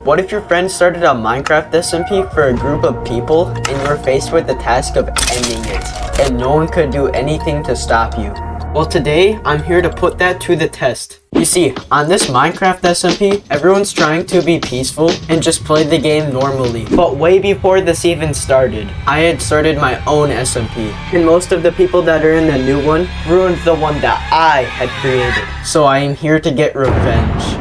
What if your friend started a Minecraft SMP for a group of people and you were faced with the task of ending it, and no one could do anything to stop you? Well, today, I'm here to put that to the test. You see, on this Minecraft SMP, everyone's trying to be peaceful and just play the game normally. But way before this even started, I had started my own SMP. And most of the people that are in the new one ruined the one that I had created. So I am here to get revenge.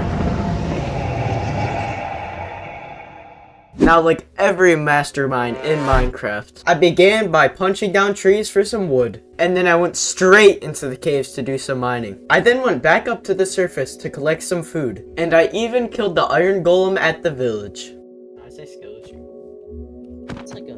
Now, like every mastermind in Minecraft, I began by punching down trees for some wood, and then I went straight into the caves to do some mining. I then went back up to the surface to collect some food, and I even killed the iron golem at the village. I say skeleton. It's like a...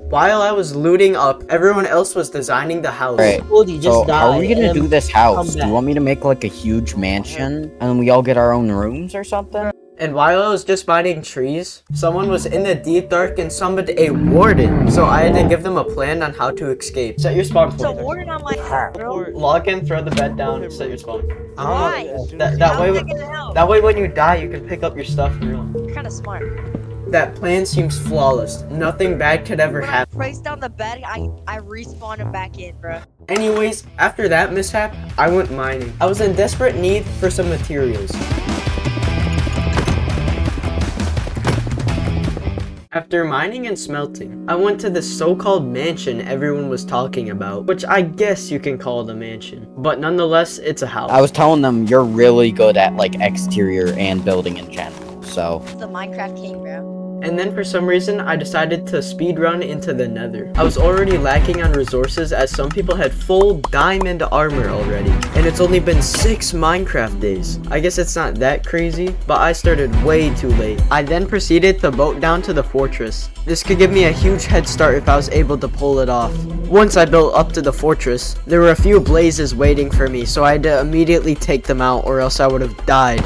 While I was looting up, everyone else was designing the house. Right, so are we gonna do this house? Do you want me to make like a huge mansion, and we all get our own rooms or something? And while I was just mining trees, someone was in the deep dark and summoned a warden. So I had to give them a plan on how to escape. Set your spawn point. So warden on my head, bro. Log in, throw the bed down, set your spawn. Why? That way when you die, you can pick up your stuff and run. You're kind of smart. That plan seems flawless. Nothing bad could ever happen. Place down the bed, I respawn him back in, bro. Anyways, after that mishap, I went mining. I was in desperate need for some materials. After mining and smelting, I went to this so-called mansion everyone was talking about, which I guess you can call it a mansion, but nonetheless, it's a house. I was telling them you're really good at like exterior and building in general, so. The Minecraft king, bro. And then for some reason, I decided to speedrun into the Nether. I was already lacking on resources as some people had full diamond armor already. And it's only been 6 Minecraft days. I guess it's not that crazy, but I started way too late. I then proceeded to boat down to the fortress. This could give me a huge head start if I was able to pull it off. Once I built up to the fortress, there were a few blazes waiting for me, so I had to immediately take them out or else I would have died.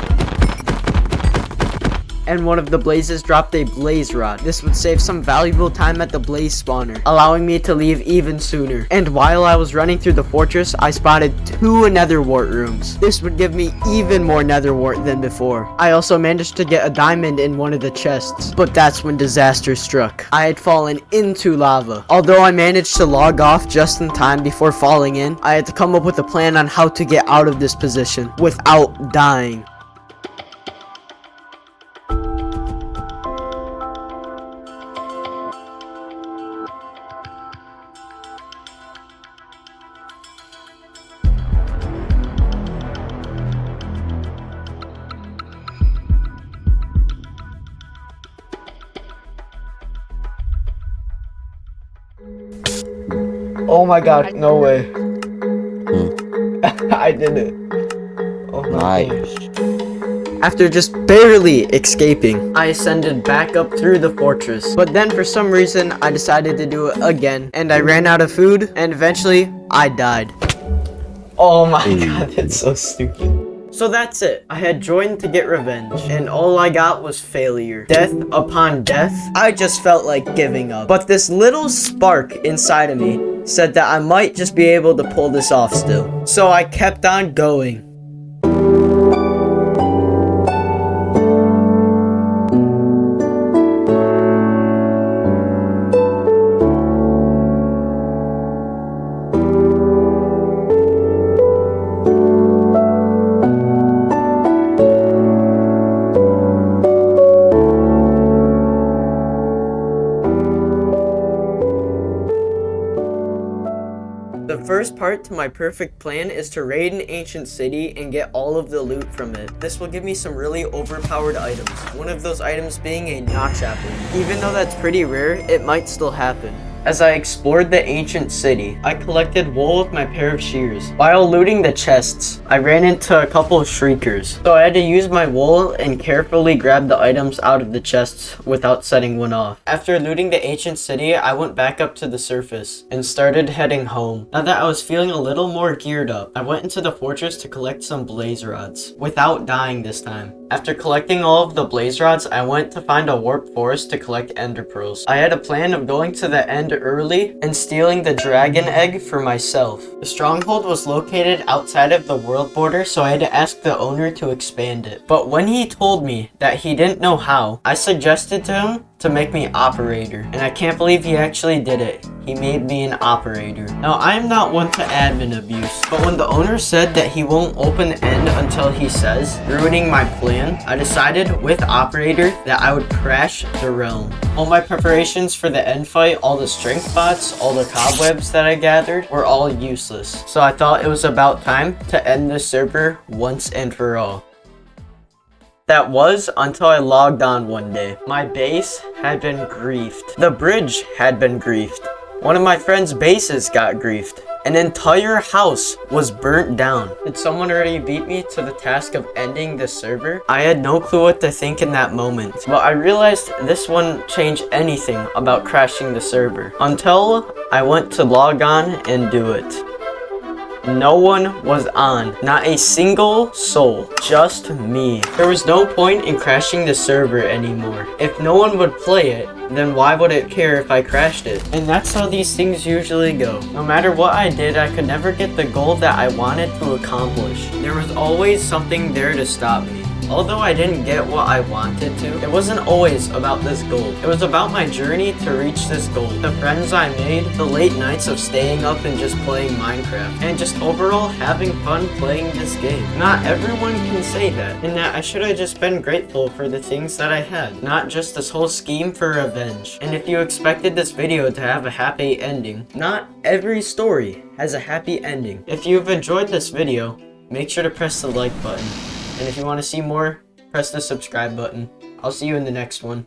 And one of the blazes dropped a blaze rod. This would save some valuable time at the blaze spawner, allowing me to leave even sooner. And while I was running through the fortress, I spotted 2 nether wart rooms. This would give me even more nether wart than before. I also managed to get a diamond in one of the chests, but that's when disaster struck. I had fallen into lava. Although I managed to log off just in time before falling in, I had to come up with a plan on how to get out of this position without dying. Oh my god, no way. I did it. Oh my gosh. After just barely escaping, I ascended back up through the fortress. But then for some reason, I decided to do it again. And I ran out of food, and eventually, I died. Oh my god, that's so stupid. So that's it. I had joined to get revenge, and all I got was failure. Death upon death. I just felt like giving up. But this little spark inside of me said that I might just be able to pull this off still. So I kept on going. The first part to my perfect plan is to raid an ancient city and get all of the loot from it. This will give me some really overpowered items, one of those items being a notch apple. Even though that's pretty rare, it might still happen. As I explored the ancient city, I collected wool with my pair of shears. While looting the chests, I ran into a couple of shriekers. So I had to use my wool and carefully grab the items out of the chests without setting one off. After looting the ancient city, I went back up to the surface and started heading home. Now that I was feeling a little more geared up, I went into the fortress to collect some blaze rods, without dying this time. After collecting all of the blaze rods, I went to find a warped forest to collect ender pearls. I had a plan of going to the end bed early and stealing the dragon egg for myself. The stronghold was located outside of the world border, so I had to ask the owner to expand it. But when he told me that he didn't know how, I suggested to him to make me operator, and I can't believe he actually did it. He made me an operator. Now, I am not one to admin abuse, but when the owner said that he won't open end until he says, ruining my plan, I decided with operator that I would crash the realm. All my preparations for the end fight, all the strength bots, all the cobwebs that I gathered were all useless. So I thought it was about time to end the server once and for all. That was until I logged on one day. My base had been griefed. The bridge had been griefed. One of my friend's bases got griefed. An entire house was burnt down. Did someone already beat me to the task of ending the server? I had no clue what to think in that moment. But I realized this wouldn't change anything about crashing the server until I went to log on and do it. No one was on. Not a single soul. Just me. There was no point in crashing the server anymore. If no one would play it, then why would it care if I crashed it? And that's how these things usually go. No matter what I did, I could never get the goal that I wanted to accomplish. There was always something there to stop me. Although I didn't get what I wanted to, it wasn't always about this goal. It was about my journey to reach this goal. The friends I made, the late nights of staying up and just playing Minecraft, and just overall having fun playing this game. Not everyone can say that, and that I should have just been grateful for the things that I had, not just this whole scheme for revenge. And if you expected this video to have a happy ending, not every story has a happy ending. If you've enjoyed this video, make sure to press the like button. And if you want to see more, press the subscribe button. I'll see you in the next one.